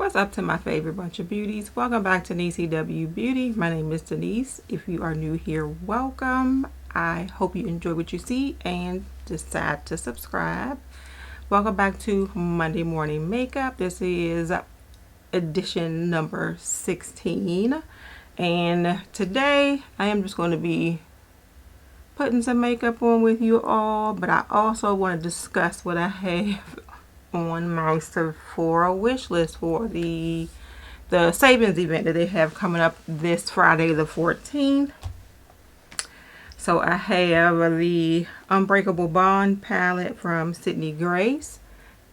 What's up to my favorite bunch of beauties? Welcome back to Up Beauty. My name is Denise. If you are new here, welcome. I hope you enjoy what you see and decide to subscribe. Welcome back to Monday Morning Makeup. This is edition number 16. And today I am just going to be putting some makeup on with you all, but I also want to discuss what I have on my Sephora wish list for the savings event that they have coming up this Friday the 14th. So I have the Unbreakable Bond palette from Sydney Grace,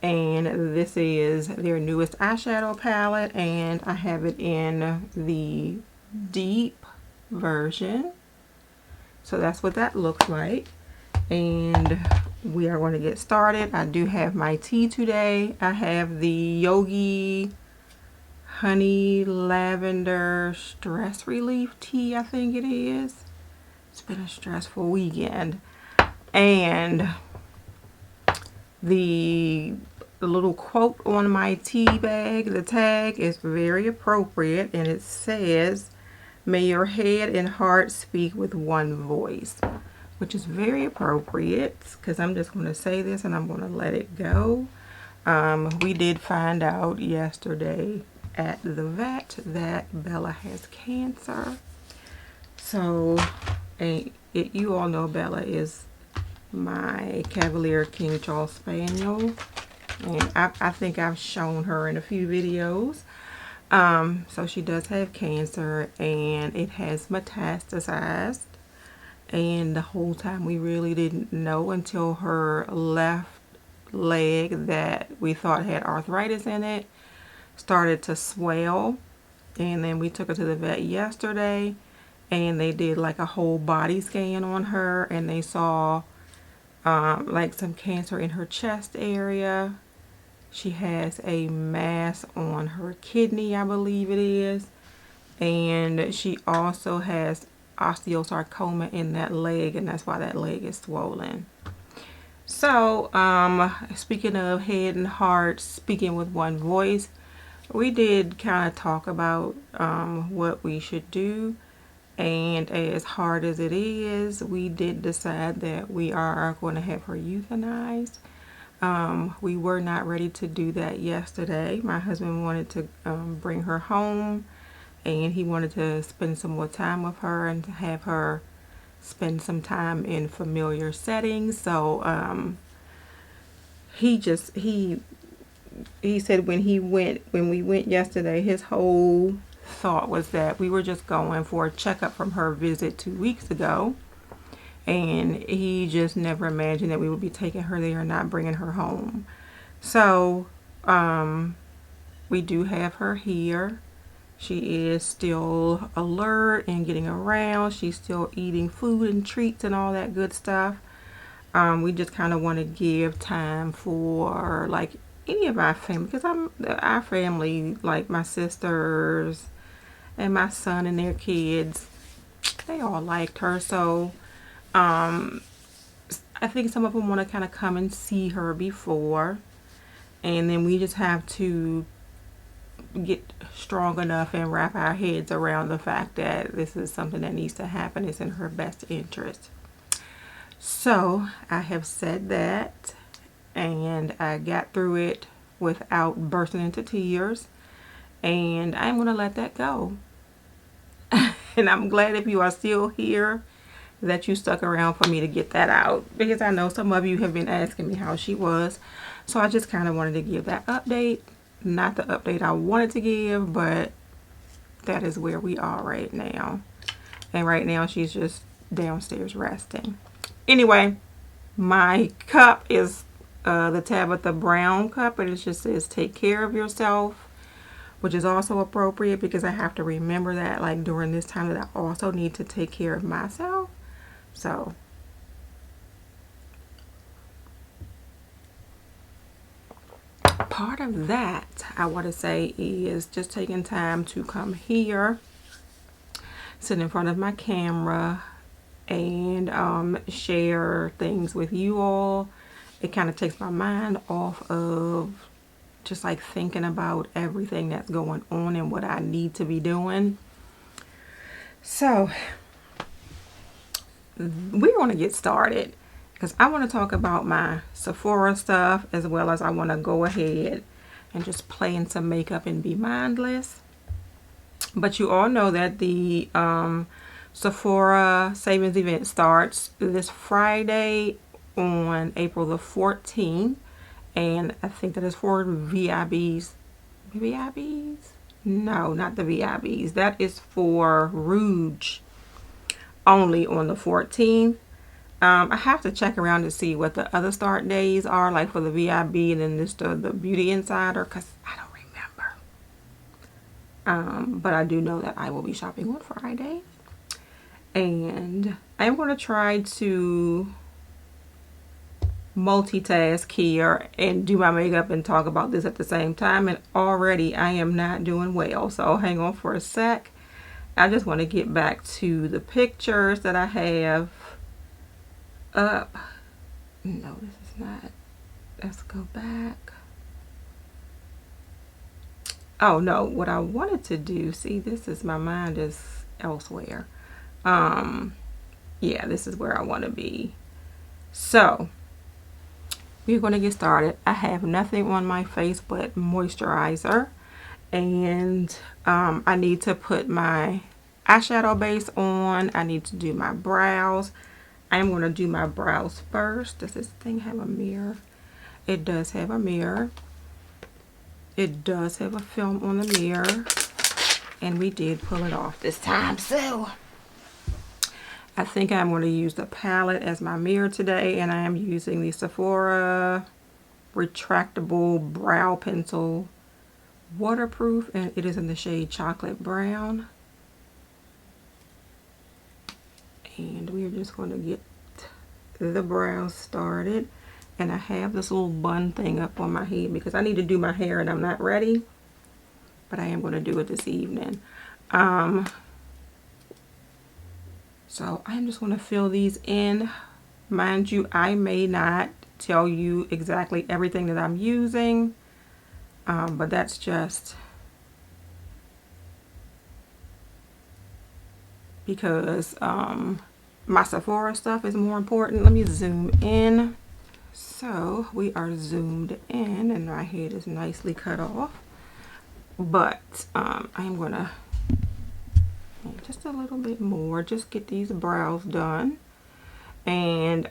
and this is their newest eyeshadow palette, and I have it in the deep version. So that's what that looks like, and we are going to get started. I do have my tea today. I have the Yogi Honey Lavender Stress Relief Tea, I think it is. It's been a stressful weekend. And the little quote on my tea bag, the tag, is very appropriate, and it says, "May your head and heart speak with one voice," which is very appropriate because I'm just going to say this and I'm going to let it go. We did find out yesterday at the vet that Bella has cancer. So, you all know Bella is my Cavalier King Charles Spaniel, and I think I've shown her in a few videos. So she does have cancer, and it has metastasized. And the whole time we really didn't know until her left leg that we thought had arthritis in it started to swell. And then we took her to the vet yesterday, and they did like a whole body scan on her, and they saw like some cancer in her chest area. She has a mass on her kidney, I believe it is, and she also has osteosarcoma in that leg, and that's why that leg is swollen. So speaking of head and heart speaking with one voice, we did kind of talk about what we should do, and as hard as it is, we did decide that we are going to have her euthanized. We were not ready to do that yesterday. My husband wanted to bring her home, and he wanted to spend some more time with her and to have her spend some time in familiar settings. So he said when we went yesterday, his whole thought was that we were just going for a checkup from her visit 2 weeks ago, and he just never imagined that we would be taking her there and not bringing her home. So we do have her here. She is still alert and getting around. She's still eating food and treats and all that good stuff. We just kind of want to give time for like any of our family, because our family, like my sisters and my son and their kids, they all liked her. So I think some of them want to kind of come and see her before, and then we just have to get strong enough and wrap our heads around the fact that this is something that needs to happen. It's in her best interest. So I have said that, and I got through it without bursting into tears, and I'm going to let that go. And I'm glad if you are still here that you stuck around for me to get that out, because I know some of you have been asking me how she was. So I just kind of wanted to give that update. Not the update I wanted to give, but that is where we are right now. And right now she's just downstairs resting. Anyway, my cup is the Tabitha Brown cup, and it just says "Take care of yourself," which is also appropriate because I have to remember that, like, during this time, that I also need to take care of myself. So part of that, I want to say, is just taking time to come here, sit in front of my camera, and share things with you all. It kind of takes my mind off of just like thinking about everything that's going on and what I need to be doing. So we're going to get started because I want to talk about my Sephora stuff, as well as I want to go ahead and just play in some makeup and be mindless. But you all know that the Sephora savings event starts this Friday on April the 14th. And I think that is for VIBs. VIBs? No, not the VIBs. That is for Rouge only on the 14th. I have to check around to see what the other start days are, like for the VIB and then this the Beauty Insider, because I don't remember. But I do know that I will be shopping on Friday. And I'm going to try to multitask here and do my makeup and talk about this at the same time, and already I am not doing well, so hang on for a sec. I just want to get back to the pictures that I have up. No, this is not. Let's go back. Oh no, what I wanted to do, see, this is, my mind is elsewhere. Yeah, this is where I want to be. So we're going to get started. I have nothing on my face but moisturizer, and I need to put my eyeshadow base on. I need to do my brows. I'm going to do my brows first. Does this thing have a mirror? It does have a mirror. It does have a film on the mirror, and we did pull it off this time. So I think I'm going to use the palette as my mirror today, and I am using the Sephora retractable brow pencil, waterproof, and it is in the shade chocolate brown. And we're just going to get the brows started, and I have this little bun thing up on my head because I need to do my hair and I'm not ready, but I am going to do it this evening. So I'm just going to fill these in. Mind you, I may not tell you exactly everything that I'm using, but that's just because my Sephora stuff is more important. Let me zoom in. So we are zoomed in, and my head is nicely cut off. But I'm going to just a little bit more, just get these brows done. And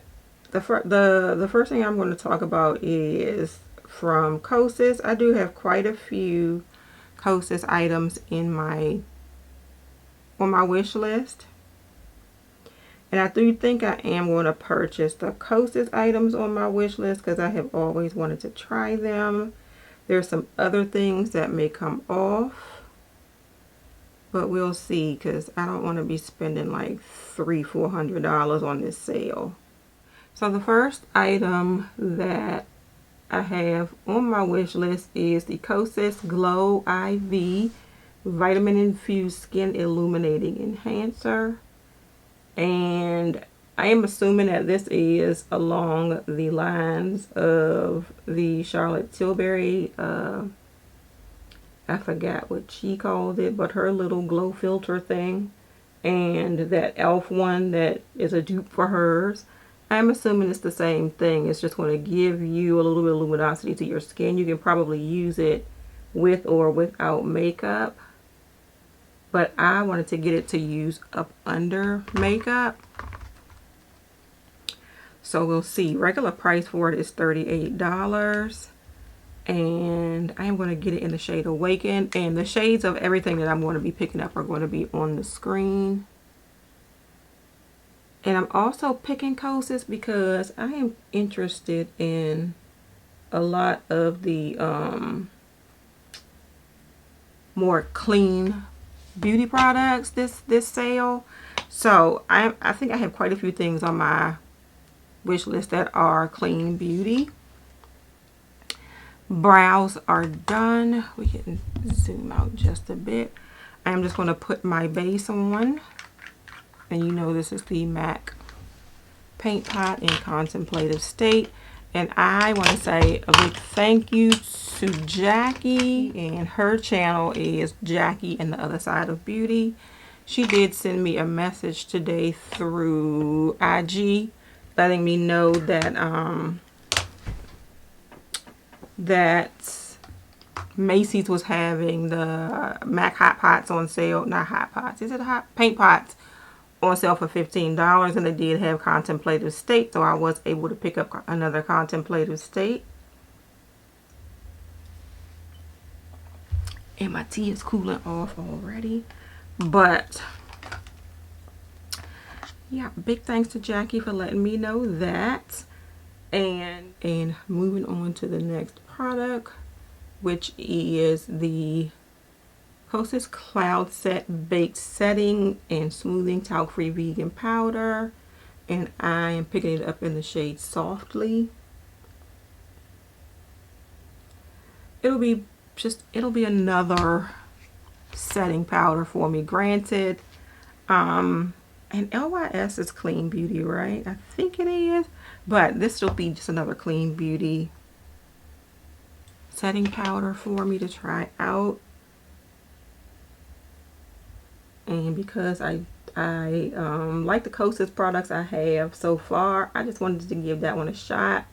the first thing I'm going to talk about is from Kosas. I do have quite a few Kosas items on my wish list, and I do think I am going to purchase the Kosas items on my wish list because I have always wanted to try them. There's some other things that may come off, but we'll see, because I don't want to be spending like $300-400 on this sale. So the first item that I have on my wish list is the Kosas Glow IV Vitamin Infused Skin Illuminating Enhancer. And I am assuming that this is along the lines of the Charlotte Tilbury, I forgot what she called it, but her little glow filter thing, and that e.l.f. one that is a dupe for hers. I'm assuming it's the same thing. It's just going to give you a little bit of luminosity to your skin. You can probably use it with or without makeup, but I wanted to get it to use up under makeup. So we'll see. Regular price for it is $38. And I am going to get it in the shade Awaken, and the shades of everything that I'm going to be picking up are going to be on the screen. And I'm also picking Kosas because I am interested in a lot of the more clean beauty products this sale. So I think I have quite a few things on my wish list that are clean beauty. Brows are done. We can zoom out just a bit. I'm just going to put my base on, and you know this is the MAC Paint Pot in Contemplative State, And I want to say a big thank you to Jackie, and her channel is Jackie and the Other Side of Beauty. She did send me a message today through IG letting me know that Macy's was having the MAC Hot Pots on sale. Not Hot Pots. Is it hot? Paint Pots on sale for $15, and they did have Contemplative State, so I was able to pick up another Contemplative State. And my tea is cooling off already. But yeah, big thanks to Jackie for letting me know that. And moving on to the next product, which is the Kosas Cloud Set Baked Setting and Smoothing Talc Free Vegan Powder. And I am picking it up in the shade Softly. It'll be another setting powder for me. Granted, and LYS is Clean Beauty, right? I think it is. But this will be just another Clean Beauty setting powder for me to try out. And because I like the Kosas products I have so far, I just wanted to give that one a shot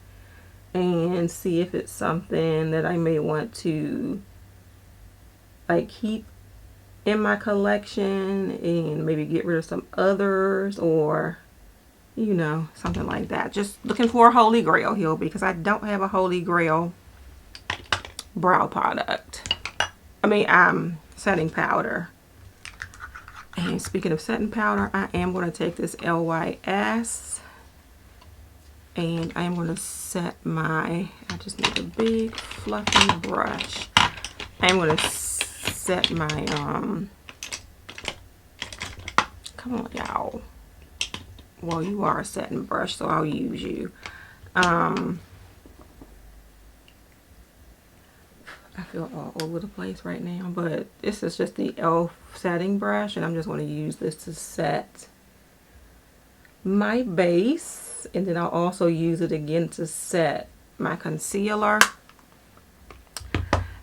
and see if it's something that I may want to like keep in my collection and maybe get rid of some others, or you know, something like that. Just looking for a holy grail here, because I don't have a holy grail brow product. Setting powder. And speaking of setting powder, I am going to take this LYS and I am going to set I just need a big fluffy brush. I'm going to set my, come on y'all. Well, you are a setting brush, so I'll use you. I feel all over the place right now, but this is just the e.l.f. setting brush, and I'm just going to use this to set my base, and then I'll also use it again to set my concealer.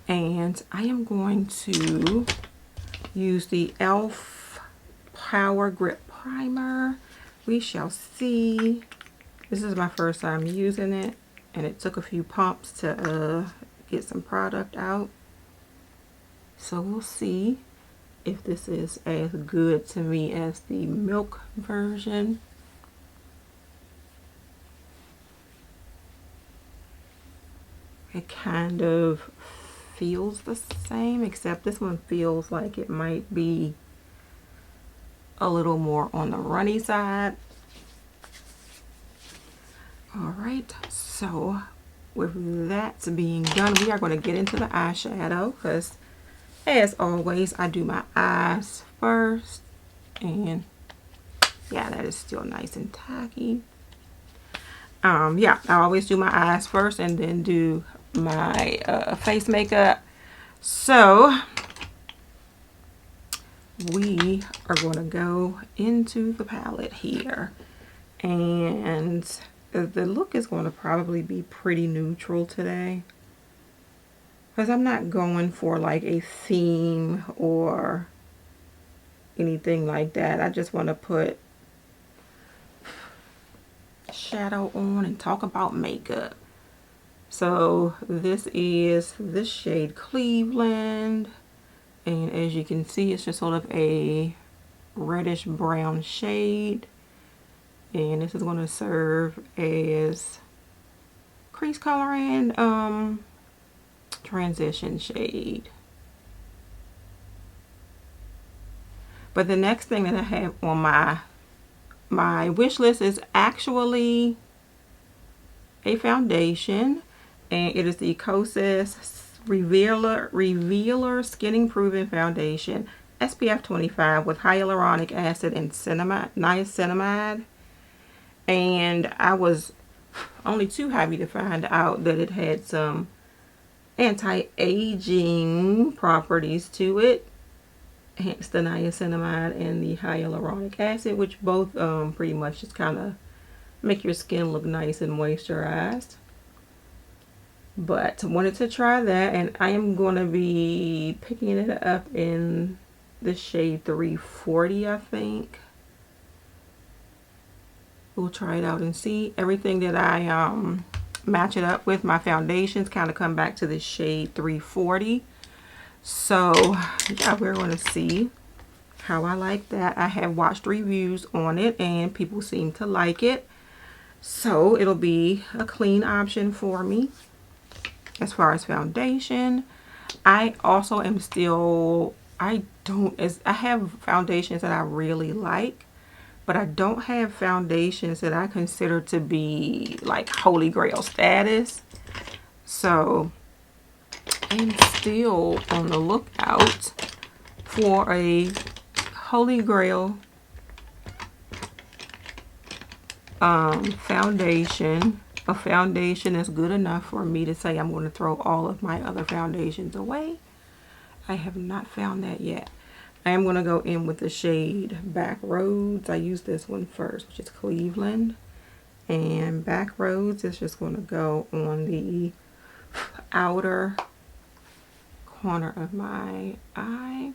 And I am going to use the e.l.f. Power Grip Primer. We shall see. This is my first time using it, and it took a few pumps to get some product out, so we'll see if this is as good to me as the milk version. It kind of feels the same, except this one feels like it might be a little more on the runny side. All right, so with that being done, we are going to get into the eyeshadow, because as always I do my eyes first, and yeah, that is still nice and tacky. Yeah, I always do my eyes first and then do my face makeup. So we are going to go into the palette here, and the look is going to probably be pretty neutral today, because I'm not going for like a theme or anything like that. I just want to put shadow on and talk about makeup. So this is the shade Cleveland, and as you can see, it's just sort of a reddish brown shade, and this is going to serve as crease color and transition shade. But the next thing that I have on my wish list is actually a foundation, and it is the Kosas Revealer Skin Improving Foundation, SPF 25 with hyaluronic acid and niacinamide. And I was only too happy to find out that it had some anti-aging properties to it, hence the niacinamide and the hyaluronic acid, which both pretty much just kind of make your skin look nice and moisturized. But wanted to try that, and I am going to be picking it up in the shade 340, I think. We'll try it out and see. Everything that I match it up with, my foundations kind of come back to the shade 340. So yeah, we're going to see how I like that. I have watched reviews on it and people seem to like it. So it'll be a clean option for me. As far as foundation, I also am still, I have foundations that I really like, but I don't have foundations that I consider to be like holy grail status. So I'm still on the lookout for a holy grail foundation. A foundation that's good enough for me to say I'm going to throw all of my other foundations away. I have not found that yet. I am going to go in with the shade Back Roads. I use this one first, which is Cleveland. And Back Roads is just going to go on the outer corner of my eye.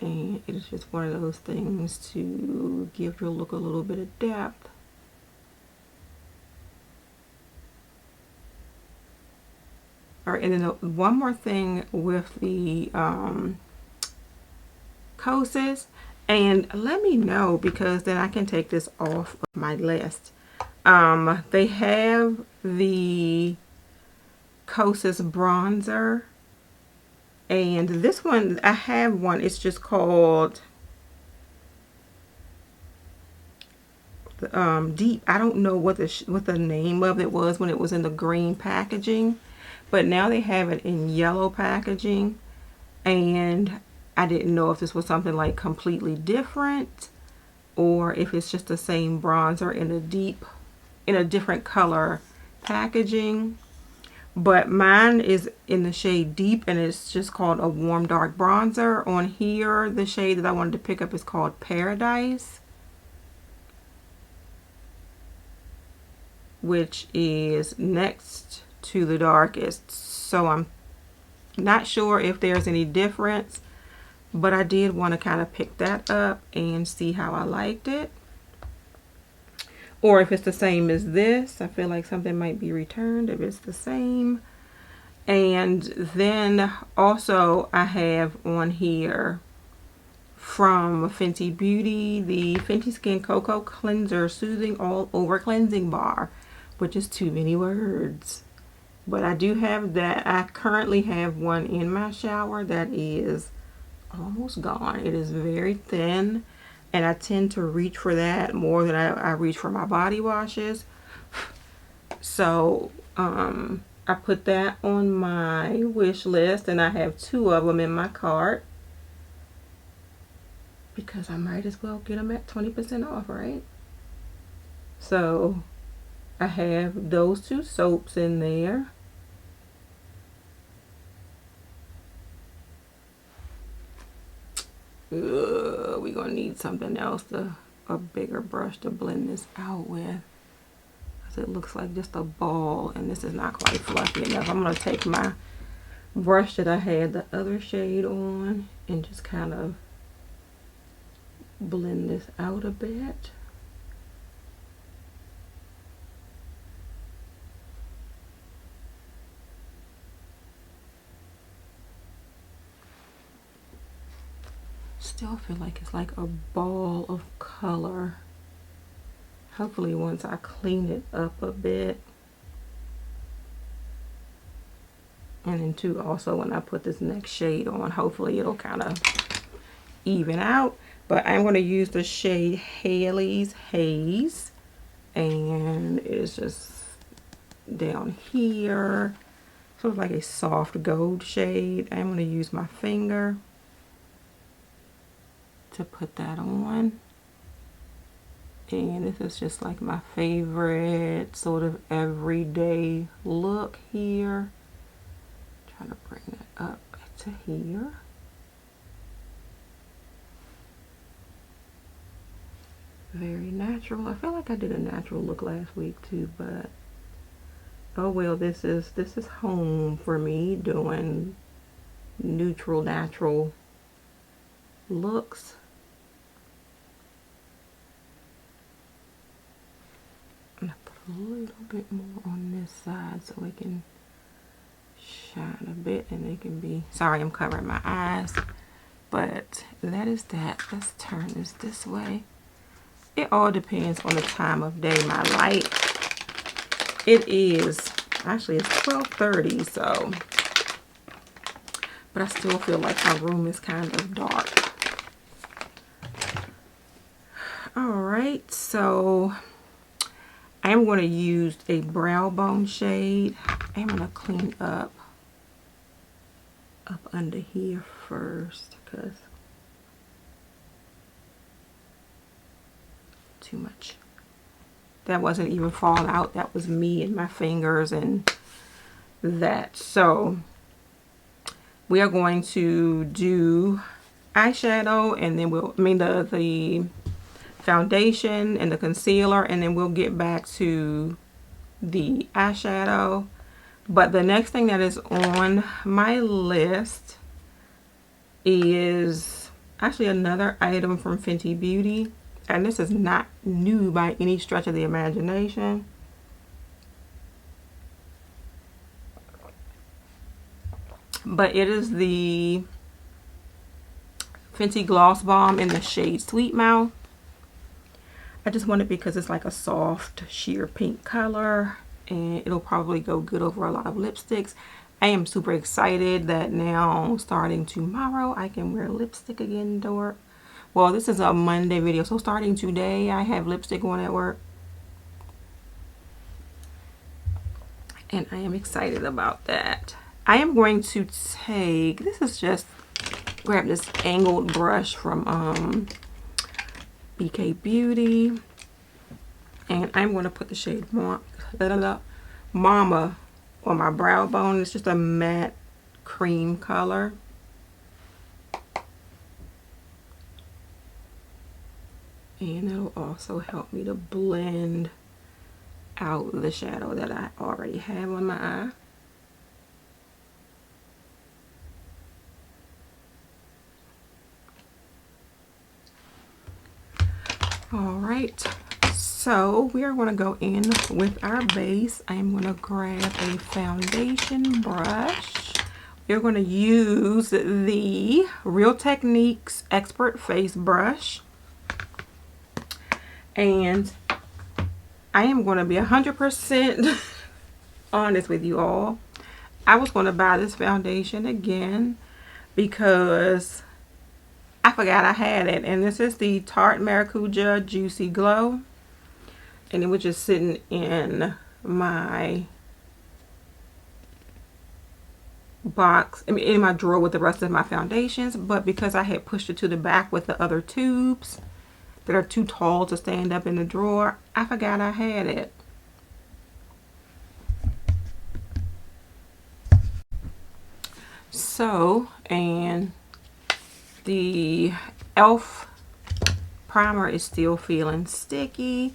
And it is just one of those things to give your look a little bit of depth. All right, and then one more thing with the Kosas, and let me know because then I can take this off of my list. They have the Kosas bronzer, and this one, I have one, it's just called Deep. I don't know what the name of it was when it was in the green packaging, but now they have it in yellow packaging, and I didn't know if this was something like completely different or if it's just the same bronzer in a different color packaging. But mine is in the shade Deep, and it's just called a warm dark bronzer. On here, the shade that I wanted to pick up is called Paradise, which is next to the darkest. So I'm not sure if there's any difference, but I did want to kind of pick that up and see how I liked it. Or if it's the same as this. I feel like something might be returned if it's the same. And then also I have on here from Fenty Beauty the Fenty Skin Cocoa Cleanser Soothing All Over Cleansing Bar, which is too many words. But I do have that. I currently have one in my shower that is almost gone. It is very thin, and I tend to reach for that more than I reach for my body washes. So I put that on my wish list, and I have 2 of them in my cart because I might as well get them at 20% off, right? So I have those 2 soaps in there. We're gonna need something else, a bigger brush to blend this out with, because it looks like just a ball and this is not quite fluffy enough. I'm gonna take my brush that I had the other shade on and just kind of blend this out a bit. Still feel like it's like a ball of color. Hopefully once I clean it up a bit, and then too also when I put this next shade on, hopefully it'll kind of even out. But I'm going to use the shade Haley's Haze, and it is just down here, sort of like a soft gold shade. I'm going to use my finger to put that on, and this is just like my favorite sort of everyday look here. Trying to bring that up to here. Very natural. I feel like I did a natural look last week too, but oh well, this is home for me doing neutral, natural looks. I'm gonna put a little bit more on this side so it can shine a bit and it can be, sorry I'm covering my eyes, but that is that. Let's turn this way. It all depends on the time of day. My light, it is, actually it's 12:30, so, but I still feel like my room is kind of dark. Alright, so I am going to use a brow bone shade. I'm going to clean up under here first because too much. That wasn't even falling out. That was me and my fingers and that. So we are going to do eyeshadow, and then the foundation and the concealer, and then we'll get back to the eyeshadow. But the next thing that is on my list is actually another item from Fenty Beauty, and this is not new by any stretch of the imagination. But it is the Fenty Gloss Bomb in the shade Sweet Mouth. I just want it because it's like a soft sheer pink color, and it'll probably go good over a lot of lipsticks. I am super excited that now, starting tomorrow, I can wear lipstick again to work. Well, this is a Monday video, so starting today, I have lipstick on at work. And I am excited about that. I am going to take, grab this angled brush from BK Beauty, and I'm going to put the shade Mama on my brow bone. It's just a matte cream color. And it'll also help me to blend out the shadow that I already have on my eye. Alright, so we are going to go in with our base. I'm going to grab a foundation brush. We're going to use the Real Techniques Expert Face Brush. And I am going to be 100% honest with you all. I was going to buy this foundation again because I forgot I had it. And this is the Tarte Maracuja Juicy Glow. And it was just sitting in my box, in my drawer with the rest of my foundations. But because I had pushed it to the back with the other tubes that are too tall to stand up in the drawer, I forgot I had it. So, and the e.l.f. primer is still feeling sticky.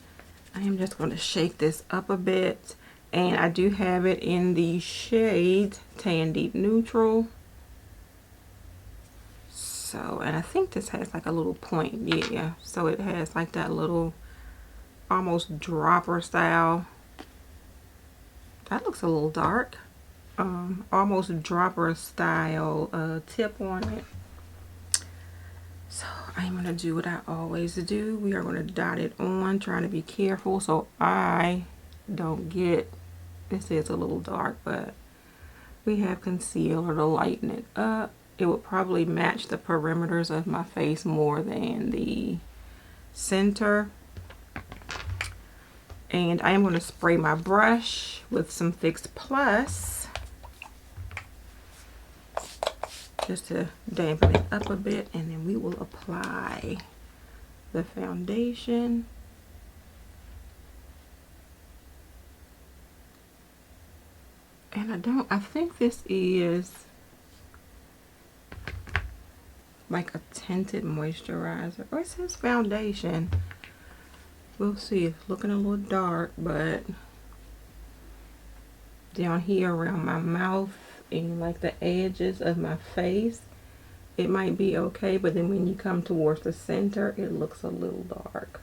I am just going to shake this up a bit, and I do have it in the shade Tan Deep Neutral. So, and I think this has like a little point, yeah, so it has like that little almost dropper style. That looks a little dark. Almost dropper style tip on it. So I'm going to do what I always do. We are going to dot it on, trying to be careful so I don't get, this is a little dark, but we have concealer to lighten it up. It would probably match the perimeters of my face more than the center. And I am going to spray my brush with some Fix Plus just to dampen it up a bit, and then we will apply the foundation. And I think this is like a tinted moisturizer, or it says foundation. We'll see. It's looking a little dark, but down here around my mouth and like the edges of my face, it might be okay, but then when you come towards the center, it looks a little dark.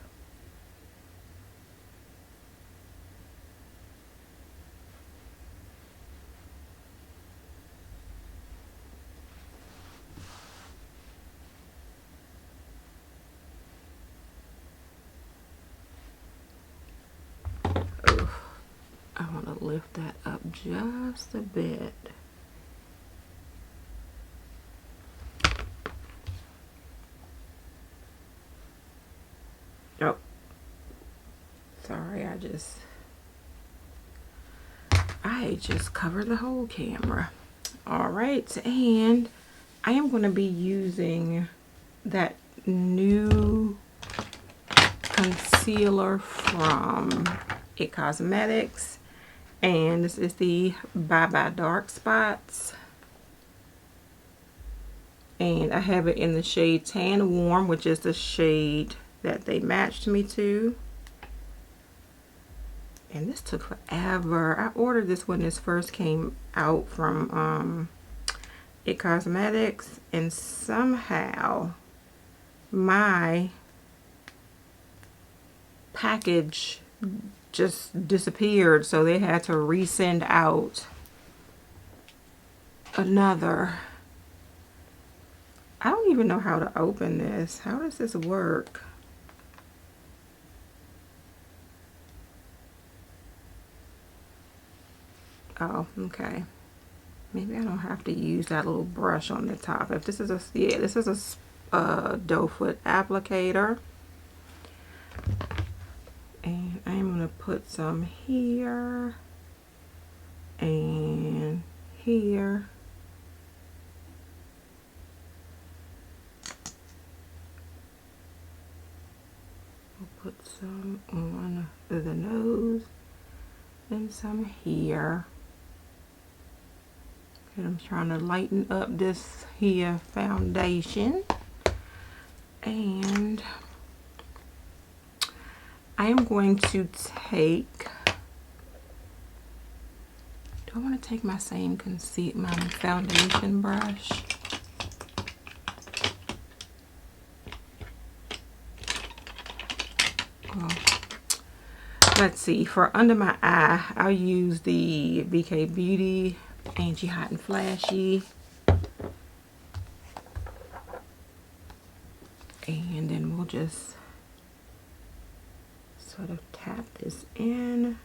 I want to lift that up just a bit. Oh, sorry, I just covered the whole camera. All right, and I am going to be using that new concealer from It Cosmetics, and this is the Bye Bye Dark Spots, and I have it in the shade Tan Warm, which is the shade that they matched me to. And this took forever. I ordered this when this first came out from It Cosmetics, and somehow my package just disappeared, so they had to resend out another. I don't even know how to open this. How does this work? Oh, okay. Maybe I don't have to use that little brush on the top. If this is a, yeah, this is a doe foot applicator. And I'm going to put some here and here. We'll put some on the nose and some here. And I'm trying to lighten up this here foundation. And I am going to take, do I want to take my same my foundation brush? Well, let's see, for under my eye, I'll use the BK Beauty Angie Hot and Flashy. And then we'll just sort of tap this in.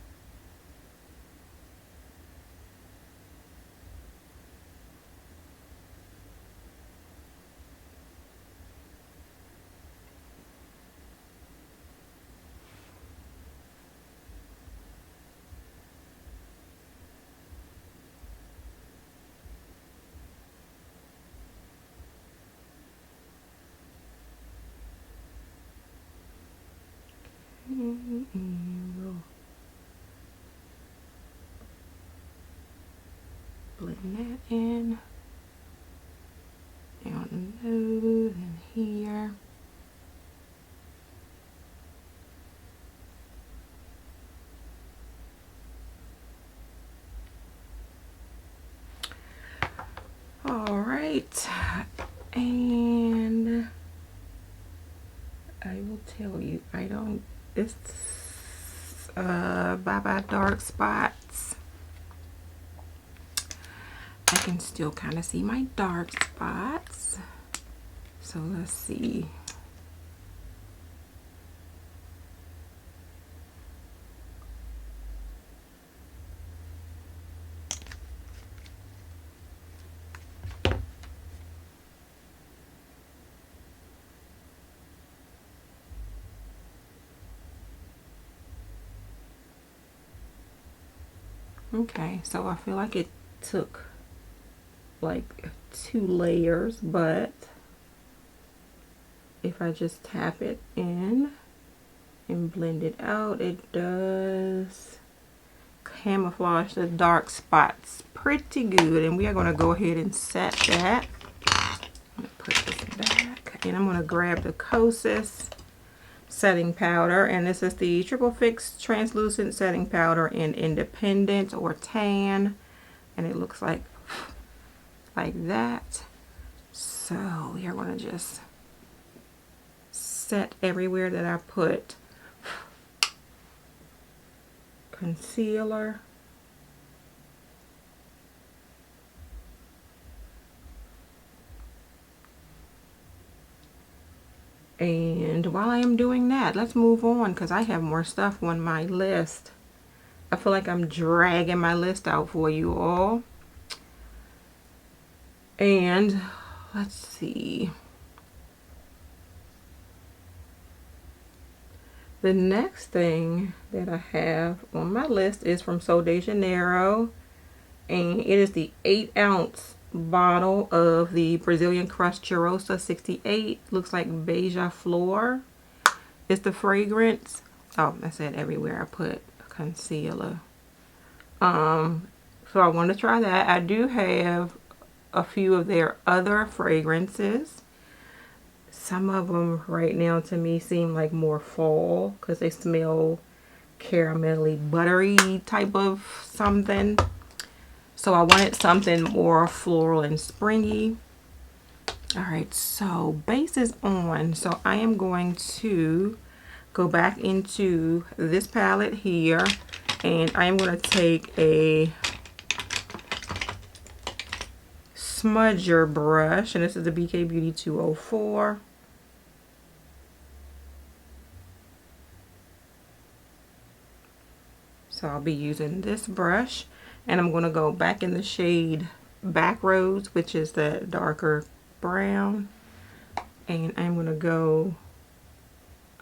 We'll blend that in down the nose and here. All right, and I will tell you, I don't, this Bye Bye Dark Spots, I can still kind of see my dark spots. So let's see. Okay, so I feel like it took like 2 layers, but if I just tap it in and blend it out, it does camouflage the dark spots pretty good. And we are going to go ahead and set that. I'm going to put this back, and I'm going to grab the Kosas setting powder, and this is the Triple Fix Translucent Setting Powder in Independent or Tan, and it looks like that. So we're going to just set everywhere that I put concealer. And while I am doing that, let's move on because I have more stuff on my list. I feel like I'm dragging my list out for you all. And let's see. The next thing that I have on my list is from Sol de Janeiro, and it is the 8-ounce bottle of the Brazilian Crushed Cheirosa 68. Looks like Beija Flor. It's the fragrance. Oh, I said everywhere I put concealer. So I want to try that. I do have a few of their other fragrances. Some of them right now to me seem like more fall because they smell caramelly, buttery type of something. So I wanted something more floral and springy. Alright, so base is on. So I am going to go back into this palette here, and I am going to take a smudger brush, and this is the BK Beauty 204. So I'll be using this brush, and I'm going to go back in the shade Backroads, which is the darker brown, and I'm going to go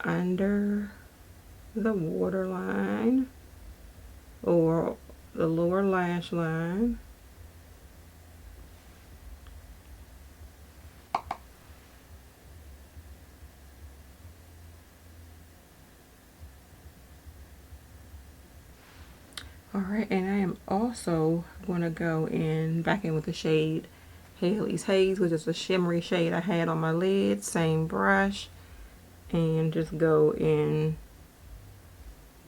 under the waterline or the lower lash line. Alright, and I am also going to go back in with the shade Haley's Haze, which is a shimmery shade I had on my lid. Same brush, and just go in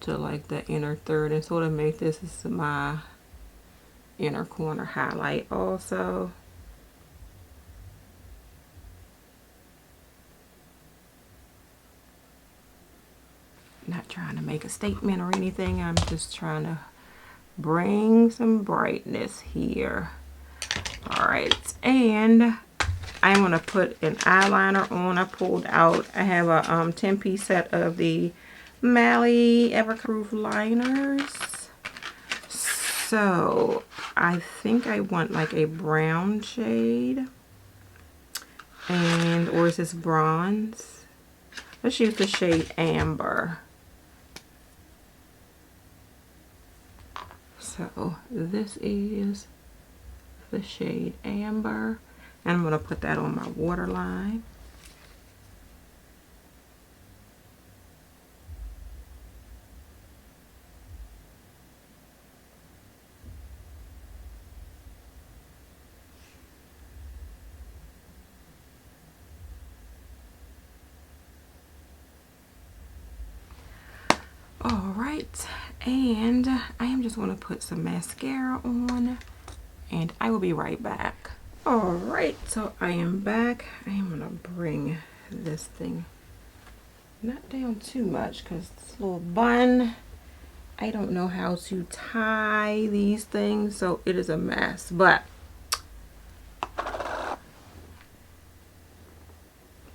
to like the inner third and sort of make this is my inner corner highlight also. Not trying to make a statement or anything, I'm just trying to bring some brightness here. Alright, and I'm going to put an eyeliner on. I pulled out, I have a 10-piece set of the Mally Everproof liners. So I think I want like a brown shade, and or is this bronze? Let's use the shade Amber. So this is the shade Amber, and I'm going to put that on my waterline. Alright, and I am just going to put some mascara on, and I will be right back. Alright, so I am back. I am going to bring this thing not down too much because this little bun, I don't know how to tie these things, so it is a mess, but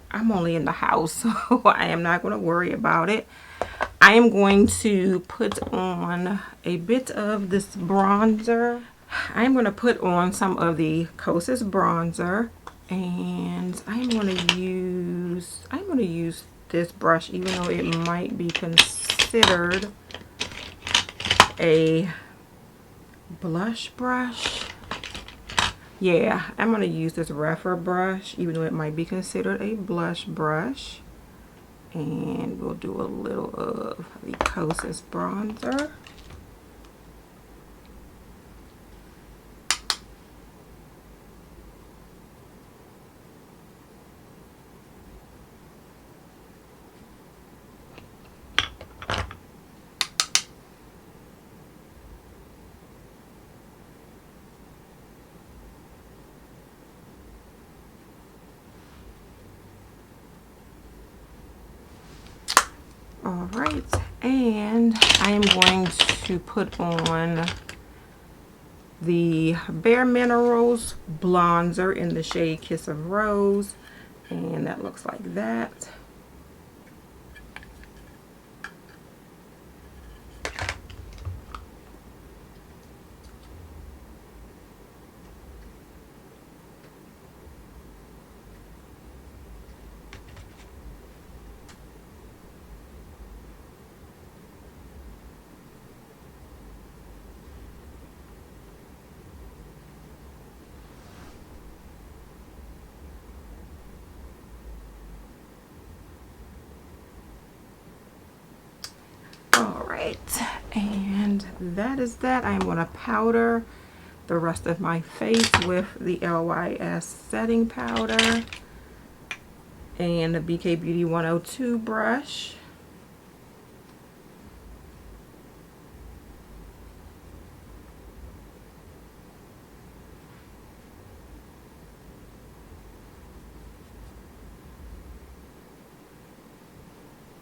I'm only in the house, so I am not going to worry about it. I am going to put on a bit of this bronzer. I'm going to put on some of the Kosas bronzer, and I'm going to use this brush, even though it might be considered a blush brush. Yeah, I'm going to use this rougher brush, even though it might be considered a blush brush. And we'll do a little of the Kosas bronzer. All right, and I am going to put on the Bare Minerals bronzer in the shade Kiss of Rose, and that looks like that. All right, and that is that. I'm going to powder the rest of my face with the LYS setting powder and the BK Beauty 102 brush.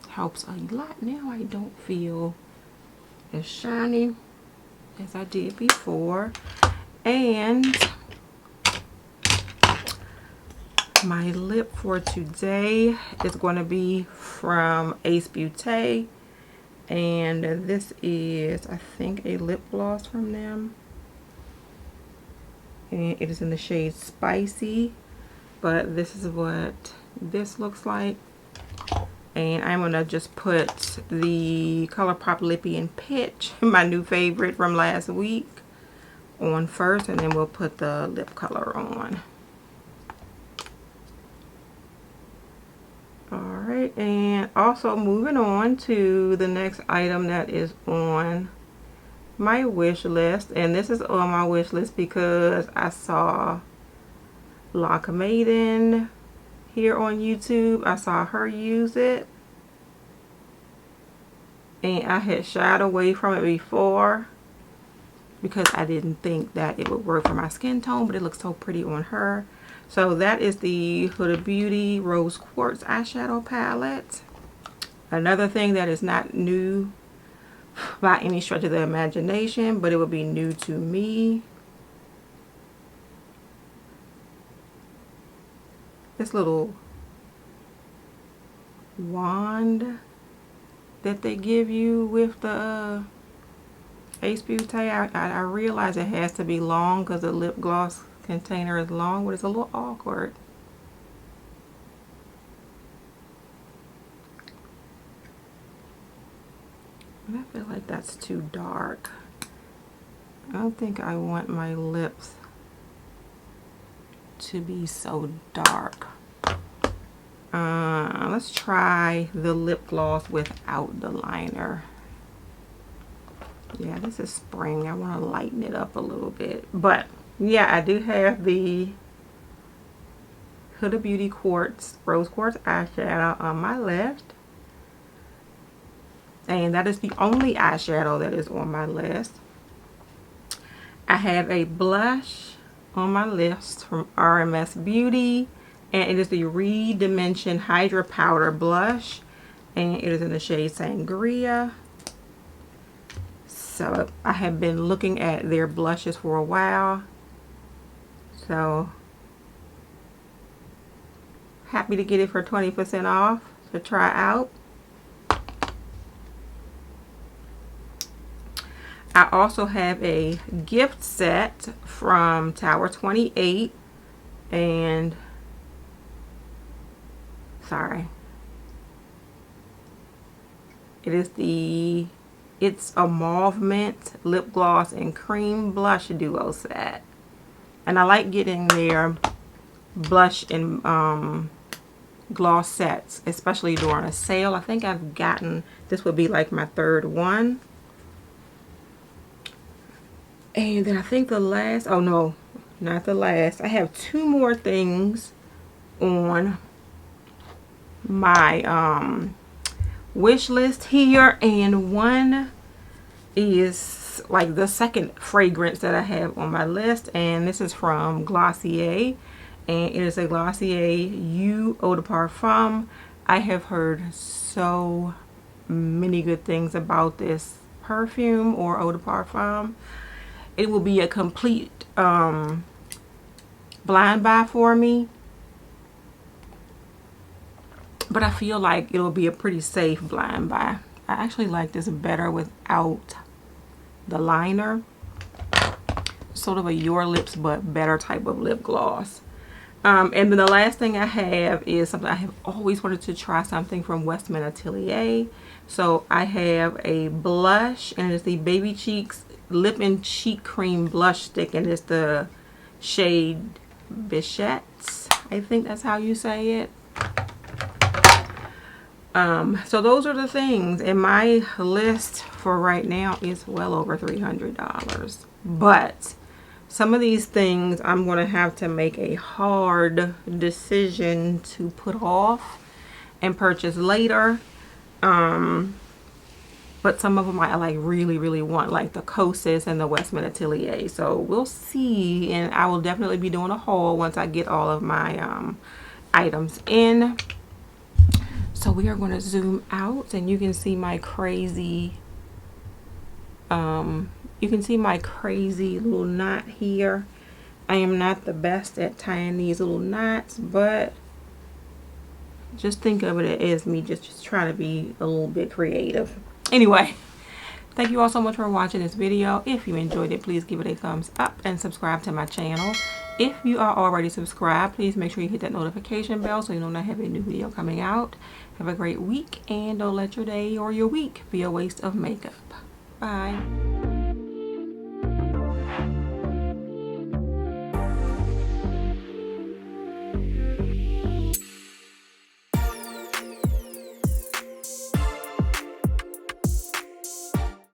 Helps a lot. Now I don't feel as shiny as I did before. And my lip for today is going to be from Ace Beauty, and this is, I think, a lip gloss from them, and it is in the shade Spicy, but this is what this looks like. And I'm going to just put the ColourPop Lippy in Pitch, my new favorite from last week, on first, and then we'll put the lip color on. Alright, and also moving on to the next item that is on my wish list. And this is on my wish list because I saw Lock Maiden here on YouTube. I saw her use it, and I had shied away from it before because I didn't think that it would work for my skin tone, but it looks so pretty on her. So that is the Huda Beauty Rose Quartz eyeshadow palette. Another thing that is not new by any stretch of the imagination, but it would be new to me. This little wand that they give you with the Ace Beauty. I realize it has to be long because the lip gloss container is long, but it's a little awkward. And I feel like that's too dark. I don't think I want my lips to be so dark. Let's try the lip gloss without the liner. Yeah, this is spring. I want to lighten it up a little bit. But yeah, I do have the Huda Beauty Quartz Rose Quartz eyeshadow on my list. And that is the only eyeshadow that is on my list. I have a blush on my list from RMS Beauty, and it is the Redimension Hydra Powder Blush, and it is in the shade Sangria. So I have been looking at their blushes for a while, so happy to get it for 20% off to try out. I also have a gift set from Tower 28, and sorry, it is the It's a Mauve Mint Lip Gloss and Cream Blush Duo set. And I like getting their blush and gloss sets, especially during a sale. I think I've gotten, this would be like my third one. And then I think the last, oh no, not the last. I have two more things on my wish list here, and one is like the second fragrance that I have on my list, and this is from Glossier, and it is a Glossier Eau de Parfum. I have heard so many good things about this perfume or eau de parfum. It will be a complete blind buy for me, but I feel like it'll be a pretty safe blind buy. I actually like this better without the liner. Sort of a Your Lips but better type of lip gloss. And then the last thing I have is something I have always wanted to try, something from Westman Atelier. So I have a blush, and it's the Baby Cheeks Lip and Cheek Cream Blush Stick, and it's the shade Bichette. I think that's how you say it. So those are the things, and my list for right now is well over $300. But some of these things I'm going to have to make a hard decision to put off and purchase later. But some of them I like really want, like the Kosas and the Westman Atelier. So we'll see, and I will definitely be doing a haul once I get all of my items in. So we are going to zoom out, and you can see my crazy little knot here. I am not the best at tying these little knots, but just think of it as me just trying to be a little bit creative. Anyway, thank you all so much for watching this video. If you enjoyed it, please give it a thumbs up and subscribe to my channel. If you are already subscribed, please make sure you hit that notification bell so you know when I have a new video coming out. Have a great week, and don't let your day or your week be a waste of makeup. Bye.